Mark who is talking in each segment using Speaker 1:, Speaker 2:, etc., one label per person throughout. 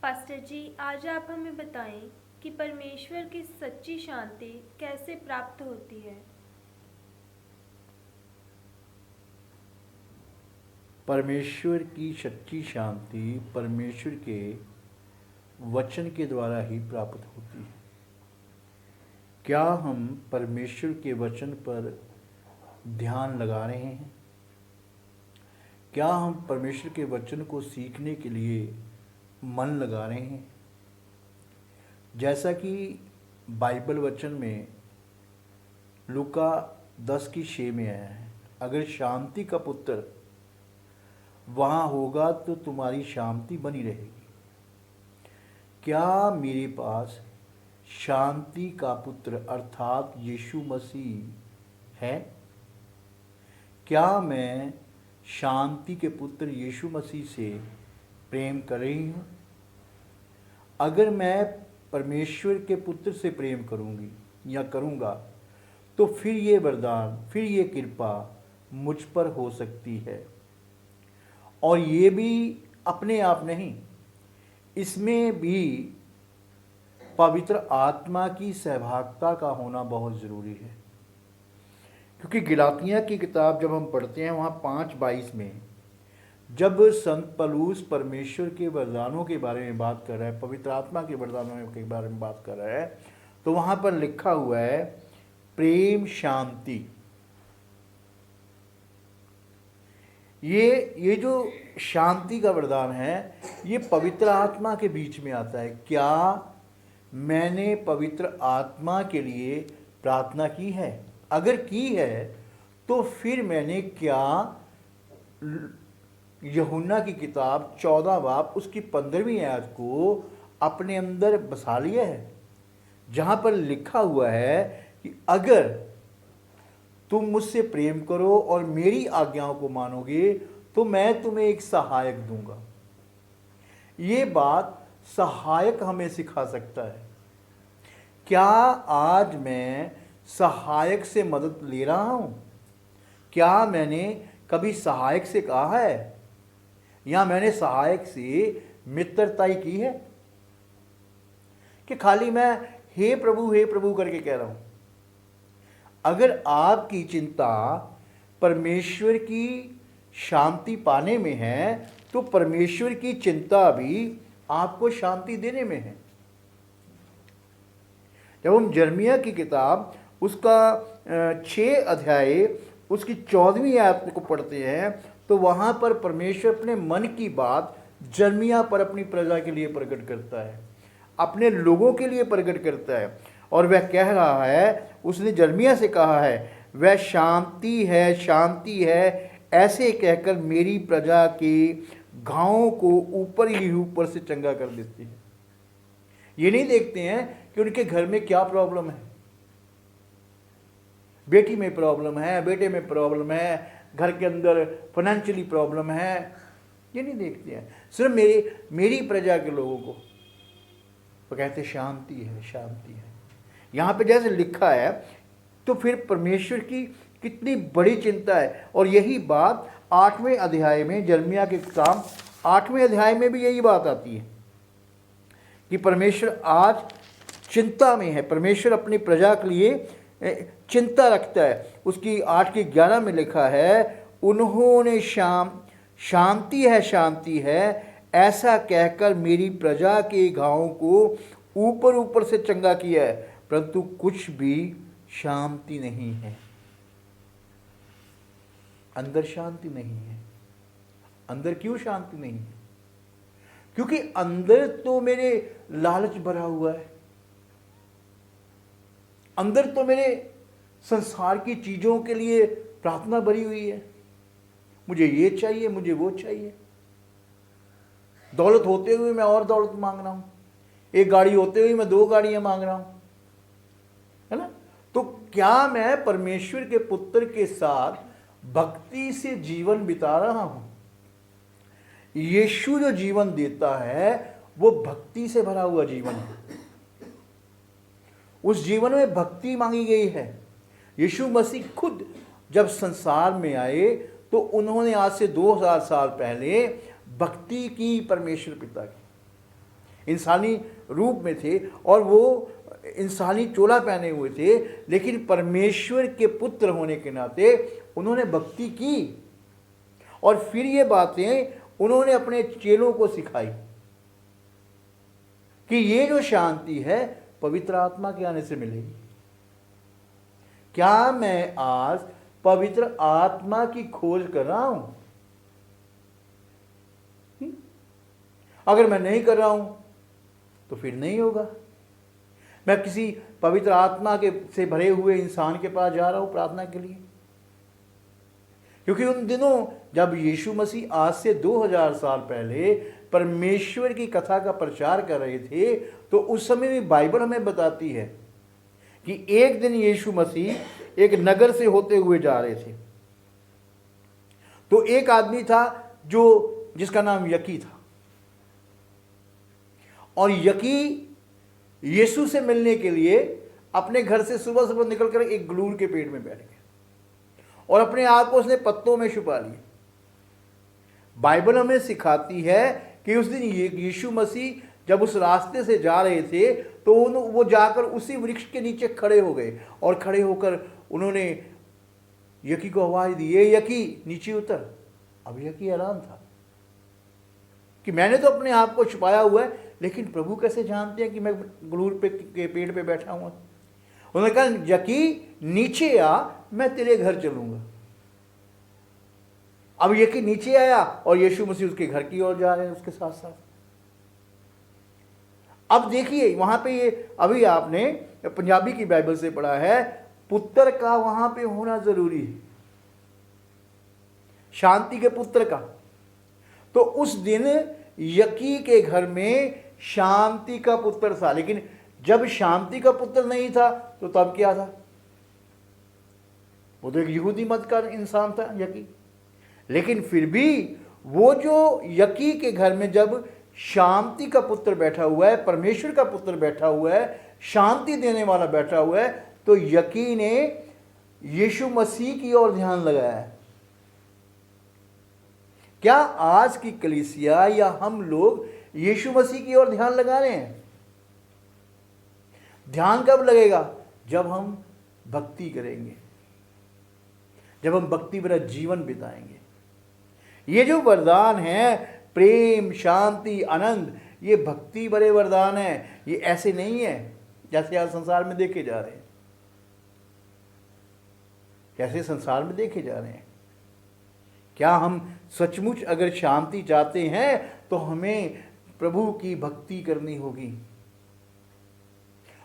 Speaker 1: Pastor जी, आज आप हमें बताएं कि परमेश्वर की सच्ची शांति कैसे प्राप्त होती है।
Speaker 2: परमेश्वर की सच्ची शांति परमेश्वर के वचन के द्वारा ही प्राप्त होती है। क्या हम परमेश्वर के वचन पर ध्यान लगा रहे हैं? क्या हम परमेश्वर के वचन को सीखने के लिए मन लगा रहे हैं? जैसा कि बाइबल वचन में लूका 10:6 में आया है, अगर शांति का पुत्र वहाँ होगा तो तुम्हारी शांति बनी रहेगी। क्या मेरे पास शांति का पुत्र अर्थात यीशु मसीह है? क्या मैं शांति के पुत्र यीशु मसीह से प्रेम कर रही हूँ? अगर मैं परमेश्वर के पुत्र से प्रेम करूँगी या करूँगा तो फिर ये वरदान, फिर ये कृपा मुझ पर हो सकती है। और ये भी अपने आप नहीं, इसमें भी पवित्र आत्मा की सहभागिता का होना बहुत ज़रूरी है। क्योंकि गलातिया की किताब जब हम पढ़ते हैं वहाँ 5:22 में जब संत पौलुस परमेश्वर के वरदानों के बारे में बात कर रहा है, पवित्र आत्मा के वरदानों के बारे में बात कर रहा है, तो वहाँ पर लिखा हुआ है प्रेम शांति। ये जो शांति का वरदान है ये पवित्र आत्मा के बीच में आता है। क्या मैंने पवित्र आत्मा के लिए प्रार्थना की है? अगर की है तो फिर मैंने क्या यूहन्ना की किताब 14 बाब उसकी 15वीं आयत को अपने अंदर बसा लिया है, जहाँ पर लिखा हुआ है कि अगर तुम मुझसे प्रेम करो और मेरी आज्ञाओं को मानोगे तो मैं तुम्हें एक सहायक दूंगा। ये बात सहायक हमें सिखा सकता है। क्या आज मैं सहायक से मदद ले रहा हूँ? क्या मैंने कभी सहायक से कहा है या मैंने सहायक से मित्रताई की है कि खाली मैं हे प्रभु करके कह रहा हूँ? अगर आपकी चिंता परमेश्वर की शांति पाने में है तो परमेश्वर की चिंता भी आपको शांति देने में है। जब हम यिर्मयाह की किताब उसका 6 अध्याय उसकी 14वीं आयत को पढ़ते हैं तो वहाँ पर परमेश्वर अपने मन की बात यिर्मयाह पर अपनी प्रजा के लिए प्रकट करता है, अपने लोगों के लिए प्रकट करता है। और वह कह रहा है, उसने यिर्मयाह से कहा है, वह शांति है ऐसे कहकर मेरी प्रजा के घावों को ऊपर ही ऊपर से चंगा कर देती है। ये नहीं देखते हैं कि उनके घर में क्या प्रॉब्लम है, बेटी में प्रॉब्लम है, बेटे में प्रॉब्लम है, घर के अंदर फाइनेंशियली प्रॉब्लम है, ये नहीं देखते हैं। सिर्फ मेरी प्रजा के लोगों को वो कहते शांति है। यहाँ पे जैसे लिखा है तो फिर परमेश्वर की कितनी बड़ी चिंता है। और यही बात 8वें अध्याय में, यिर्मयाह की किताब 8वें अध्याय में भी यही बात आती है कि परमेश्वर आज चिंता में है। परमेश्वर अपनी प्रजा के लिए चिंता रखता है। उसकी 8:11 में लिखा है, उन्होंने शांति है ऐसा कहकर मेरी प्रजा के घावों को ऊपर ऊपर से चंगा किया है, परंतु कुछ भी शांति नहीं है। अंदर शांति नहीं है। अंदर क्यों शांति नहीं है? क्योंकि अंदर तो मेरे लालच भरा हुआ है, अंदर तो मेरे संसार की चीजों के लिए प्रार्थना भरी हुई है। मुझे ये चाहिए, मुझे वो चाहिए। दौलत होते हुए मैं और दौलत मांग रहा हूं, एक गाड़ी होते हुए मैं 2 गाड़ियां मांग रहा हूं, है ना? तो क्या मैं परमेश्वर के पुत्र के साथ भक्ति से जीवन बिता रहा हूं? यीशु जो जीवन देता है वो भक्ति से भरा हुआ जीवन है। उस जीवन में भक्ति मांगी गई है। यीशु मसीह खुद जब संसार में आए तो उन्होंने आज से 2000 साल पहले भक्ति की परमेश्वर पिता की। इंसानी रूप में थे और वो इंसानी चोला पहने हुए थे, लेकिन परमेश्वर के पुत्र होने के नाते उन्होंने भक्ति की और फिर ये बातें उन्होंने अपने चेलों को सिखाई कि ये जो शांति है पवित्र आत्मा के आने से मिलेगी। क्या मैं आज पवित्र आत्मा की खोज कर रहा हूं? अगर मैं नहीं कर रहा हूं तो फिर नहीं होगा। मैं किसी पवित्र आत्मा के से भरे हुए इंसान के पास जा रहा हूं प्रार्थना के लिए, क्योंकि उन दिनों जब यीशु मसीह आज से 2000 साल पहले परमेश्वर की कथा का प्रचार कर रहे थे, तो उस समय भी बाइबल हमें बताती है कि एक दिन यीशु मसीह एक नगर से होते हुए जा रहे थे। तो एक आदमी था जिसका नाम यकी था, और यकी यीशु से मिलने के लिए अपने घर से सुबह सुबह निकलकर एक गलूर के पेड़ में बैठ गया और अपने आप को उसने पत्तों में छुपा लिया। बाइबल हमें सिखाती है कि उस दिन यीशु मसीह जब उस रास्ते से जा रहे थे तो वो जाकर उसी वृक्ष के नीचे खड़े हो गए और खड़े होकर उन्होंने यकी को आवाज दी, ये यकी नीचे उतर। अब यकी हैरान था कि मैंने तो अपने आप को छुपाया हुआ है, लेकिन प्रभु कैसे जानते हैं कि मैं गलूर के पेड़ पे बैठा हुआ। उन्होंने कहा, यकी नीचे आ, मैं तेरे घर चलूंगा। अब यकी नीचे आया और यीशु मसीह उसके घर की ओर जा रहे हैं उसके साथ साथ। अब देखिए वहां पे ये अभी आपने पंजाबी की बाइबल से पढ़ा है, पुत्र का वहां पे होना जरूरी है, शांति के पुत्र का। तो उस दिन यकी के घर में शांति का पुत्र था, लेकिन जब शांति का पुत्र नहीं था तो तब क्या था? वो तो एक यहूदी मत का इंसान था यकी। लेकिन फिर भी वो जो यकी के घर में जब शांति का पुत्र बैठा हुआ है, परमेश्वर का पुत्र बैठा हुआ है, शांति देने वाला बैठा हुआ है, तो यकी ने यीशु मसीह की ओर ध्यान लगाया है। क्या आज की कलीसिया या हम लोग यीशु मसीह की ओर ध्यान लगा रहे हैं? ध्यान कब लगेगा? जब हम भक्ति करेंगे, जब हम भक्ति भरा जीवन बिताएंगे। ये जो वरदान है, प्रेम, शांति, आनंद, ये भक्ति भरे वरदान है। ये ऐसे नहीं है जैसे आज संसार में देखे जा रहे हैं। कैसे संसार में देखे जा रहे हैं? क्या हम सचमुच अगर शांति चाहते हैं तो हमें प्रभु की भक्ति करनी होगी।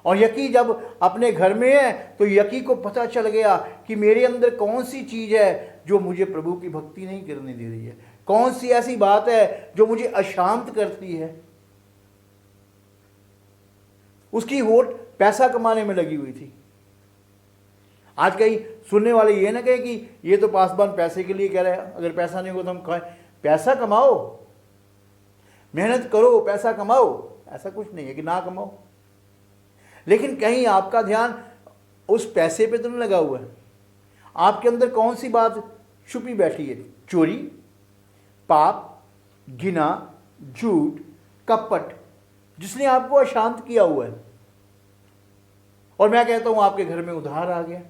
Speaker 2: और यकी जब अपने घर में है तो यकी को पता चल गया कि मेरे अंदर कौन सी चीज है जो मुझे प्रभु की भक्ति नहीं करने दे रही है, कौन सी ऐसी बात है जो मुझे अशांत करती है। उसकी होठ पैसा कमाने में लगी हुई थी। आज कहीं सुनने वाले ये ना कहे कि ये तो पासवान पैसे के लिए कह रहा है, अगर पैसा नहीं होगा तो हम खाएं। पैसा कमाओ, मेहनत करो, पैसा कमाओ, ऐसा कुछ नहीं है कि ना कमाओ। लेकिन कहीं आपका ध्यान उस पैसे पे तो नहीं लगा हुआ है। आपके अंदर कौन सी बात छुपी बैठी है? चोरी, पाप, घिना, झूठ, कपट, जिसने आपको अशांत किया हुआ है। और मैं कहता हूं आपके घर में उधार आ गया।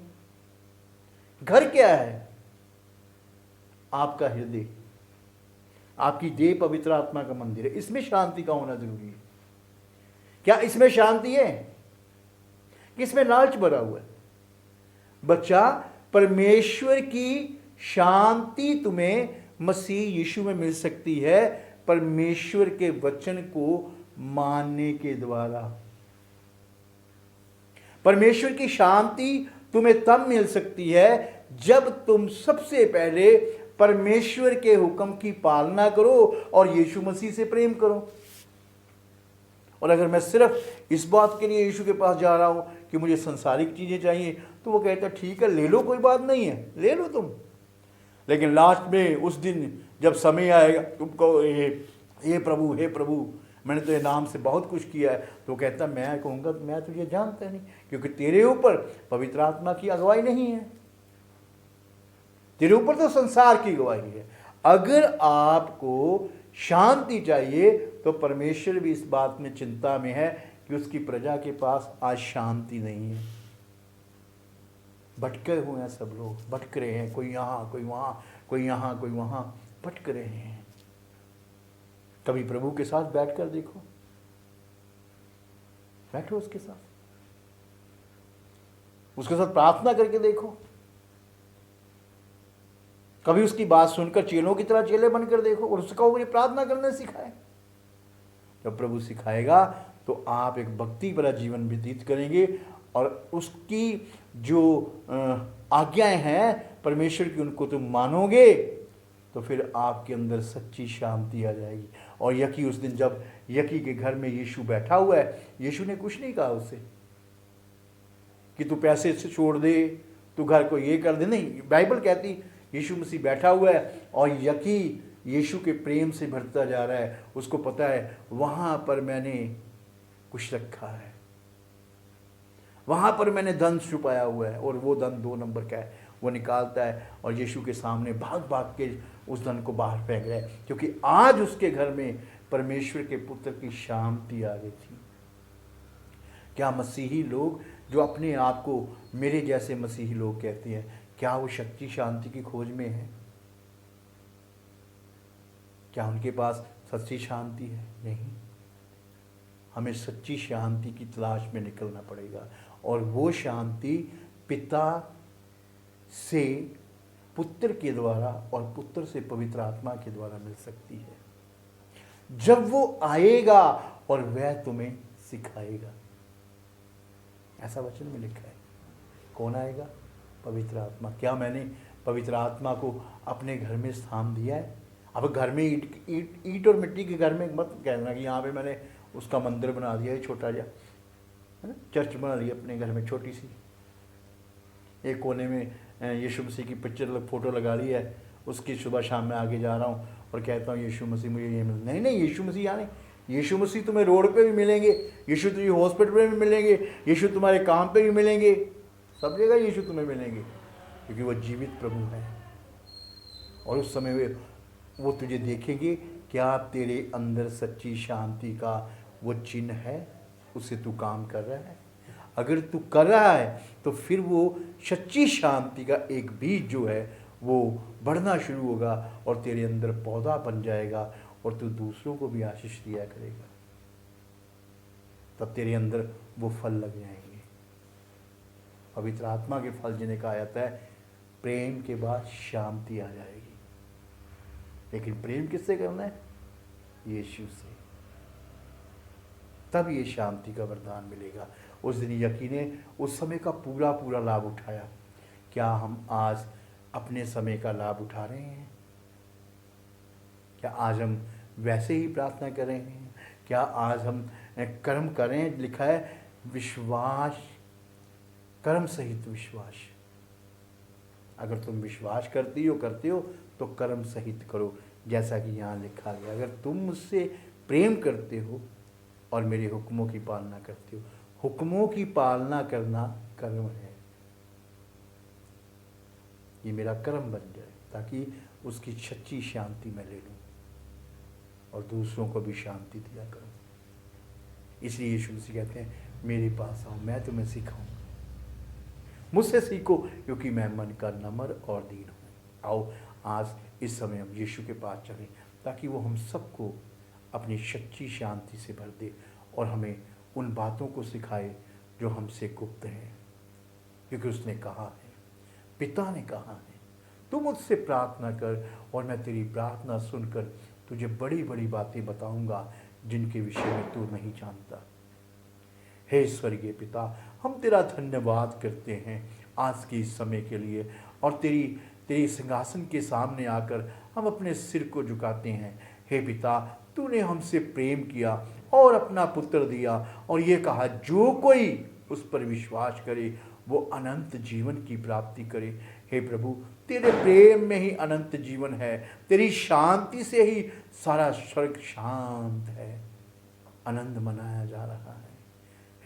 Speaker 2: घर क्या है? आपका हृदय, आपकी देह पवित्र आत्मा का मंदिर है। इसमें शांति का होना जरूरी है। क्या इसमें शांति है? किसमें लालच भरा हुआ है? बच्चा, परमेश्वर की शांति तुम्हें मसीह यीशु में मिल सकती है, परमेश्वर के वचन को मानने के द्वारा। परमेश्वर की शांति तुम्हें तब मिल सकती है जब तुम सबसे पहले परमेश्वर के हुक्म की पालना करो और यीशु मसीह से प्रेम करो। और अगर मैं सिर्फ इस बात के लिए यीशु के पास जा रहा हूं कि मुझे संसारिक चीजें चाहिए, तो वो कहता ठीक है, ले लो, कोई बात नहीं है, ले लो तुम। लेकिन लास्ट में उस दिन जब समय आएगा, तुमको हे प्रभु, हे प्रभु, मैंने तेरे नाम से बहुत कुछ किया है, तो कहता मैं कहूँगा मैं तुझे जानता नहीं, क्योंकि तेरे ऊपर पवित्र आत्मा की अगुवाई नहीं है, तेरे ऊपर तो संसार की गवाही है। अगर आपको शांति चाहिए तो परमेश्वर भी इस बात में चिंता में है कि उसकी प्रजा के पास आज शांति नहीं है। भटके हुए हैं सब लोग, भटक रहे हैं, कोई यहाँ कोई वहाँ, कोई यहाँ कोई वहाँ, भटक रहे हैं। कभी प्रभु के साथ बैठकर देखो, बैठो उसके साथ प्रार्थना करके देखो। कभी उसकी बात सुनकर चेलों की तरह चेले बनकर देखो और उसका मुझे प्रार्थना करने सिखाए। जब प्रभु सिखाएगा तो आप एक भक्ति भरा जीवन व्यतीत करेंगे और उसकी जो आज्ञाएं हैं परमेश्वर की, उनको तुम मानोगे तो फिर आपके अंदर सच्ची शांति आ जाएगी। और यकी उस दिन जब यकी के घर में यीशु बैठा हुआ है, यीशु ने कुछ नहीं कहा उसे कि तू पैसे से छोड़ दे, तू घर को ये कर दे, नहीं। बाइबल कहती यीशु मसीह बैठा हुआ है और यकी यीशु के प्रेम से भरता जा रहा है। उसको पता है वहां पर मैंने कुछ रखा है, वहां पर मैंने धन छुपाया हुआ है, और वो धन 2 नंबर का है। वो निकालता है और यीशु के सामने भाग भाग के उस धन को बाहर फेंक रहा है, क्योंकि आज उसके घर में परमेश्वर के पुत्र की शांति आ गई थी। क्या मसीही लोग जो अपने आप को मेरे जैसे मसीही लोग कहते हैं, क्या वो सच्ची शांति की खोज में है? क्या उनके पास सच्ची शांति है? नहीं। हमें सच्ची शांति की तलाश में निकलना पड़ेगा, और वो शांति पिता से पुत्र के द्वारा और पुत्र से पवित्र आत्मा के द्वारा मिल सकती है। जब वो आएगा और वह तुम्हें सिखाएगा, ऐसा वचन में लिखा है। कौन आएगा? पवित्र आत्मा। क्या मैंने पवित्र आत्मा को अपने घर में स्थान दिया है? अब घर में ईट और मिट्टी के घर में मत कहना कि यहाँ पे मैंने उसका मंदिर बना दिया है, छोटा जा, है ना, चर्च बना ली अपने घर में छोटी सी, एक कोने में यीशु मसीह की पिक्चर फोटो लगा ली है, उसकी सुबह शाम में आगे जा रहा हूँ और कहता हूँ यीशु मसीह मुझे ये मिल। नहीं, यीशु मसीह यहाँ नहीं। यीशु मसीह तुम्हें रोड पे भी मिलेंगे, यीशु तुझे हॉस्पिटल में भी मिलेंगे, यीशु तुम्हारे काम पे भी मिलेंगे, सब जगह यीशु तुम्हें मिलेंगे, क्योंकि वो जीवित प्रभु है। और उस समय वो तुझे देखेंगे, क्या तेरे अंदर सच्ची शांति का वो चिन्ह है, उससे तू काम कर रहा है। अगर तू कर रहा है तो फिर वो सच्ची शांति का एक बीज जो है वो बढ़ना शुरू होगा और तेरे अंदर पौधा बन जाएगा, और तू दूसरों को भी आशीष दिया करेगा। तब तेरे अंदर वो फल लग जाएंगे। पवित्र आत्मा के फल जिन्हें कहा जाता है, प्रेम के बाद शांति आ जाएगी। लेकिन प्रेम किससे करना है? यीशु से। तब ये शांति का वरदान मिलेगा। उस दिन यकी ने उस समय का पूरा पूरा लाभ उठाया। क्या हम आज अपने समय का लाभ उठा रहे हैं? क्या आज हम वैसे ही प्रार्थना कर रहे हैं? क्या आज हम कर्म करें? लिखा है विश्वास, कर्म सहित विश्वास। अगर तुम विश्वास करते हो तो कर्म सहित करो, जैसा कि यहाँ लिखा गया। अगर तुम मुझसे प्रेम करते हो और मेरे हुक्मों की पालना करते हो, हुक्मों की पालना करना कर्म है। ये मेरा कर्म बन जाए ताकि उसकी सच्ची शांति मैं ले लूँ और दूसरों को भी शांति दिया करूँ। इसलिए यीशु मसीह कहते हैं, मेरे पास आओ, मैं तुम्हें सिखाऊंगा। मुझसे सीखो, क्योंकि मैं मन का नम्र और दीन हूँ। आओ आज इस समय हम यीशु के पास चलें, ताकि वो हम सबको अपनी सच्ची शांति से भर दे और हमें उन बातों को सिखाए जो हमसे गुप्त हैं। क्योंकि उसने कहा है, पिता ने कहा है, तू मुझसे प्रार्थना कर और मैं तेरी प्रार्थना सुनकर तुझे बड़ी बड़ी बातें बताऊंगा जिनके विषय में तू नहीं जानता। हे स्वर्गीय पिता, हम तेरा धन्यवाद करते हैं आज के इस समय के लिए, और तेरी सिंहासन के सामने आकर हम अपने सिर को झुकाते हैं। हे पिता, तूने हमसे प्रेम किया और अपना पुत्र दिया, और ये कहा जो कोई उस पर विश्वास करे वो अनंत जीवन की प्राप्ति करे। हे प्रभु, तेरे प्रेम में ही अनंत जीवन है, तेरी शांति से ही सारा स्वर्ग शांत है, आनंद मनाया जा रहा है।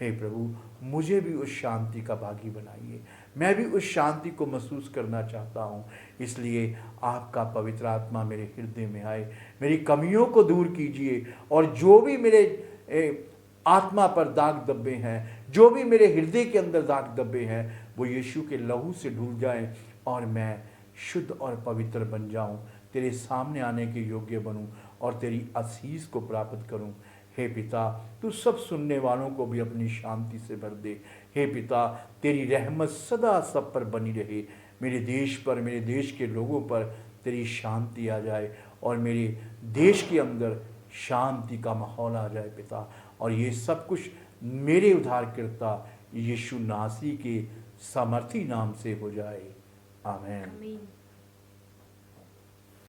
Speaker 2: हे प्रभु, मुझे भी उस शांति का भागी बनाइए। मैं भी उस शांति को महसूस करना चाहता हूँ। इसलिए आपका पवित्र आत्मा मेरे हृदय में आए, मेरी कमियों को दूर कीजिए, और जो भी मेरे आत्मा पर दाग धब्बे हैं, जो भी मेरे हृदय के अंदर दाग धब्बे हैं, वो यीशु के लहू से धुल जाएं और मैं शुद्ध और पवित्र बन जाऊं, तेरे सामने आने के योग्य बनूं और तेरी आशीष को प्राप्त करूं। हे पिता, तू सब सुनने वालों को भी अपनी शांति से भर दे। हे पिता, तेरी रहमत सदा सब पर बनी रहे। मेरे देश पर, मेरे देश के लोगों पर तेरी शांति आ जाए और मेरे देश के अंदर शांति का माहौल आ जाए पिता। और ये सब कुछ मेरे उद्धारकर्ता यीशु नासी के सामर्थी नाम से हो जाए। आमीन।
Speaker 1: आमीन।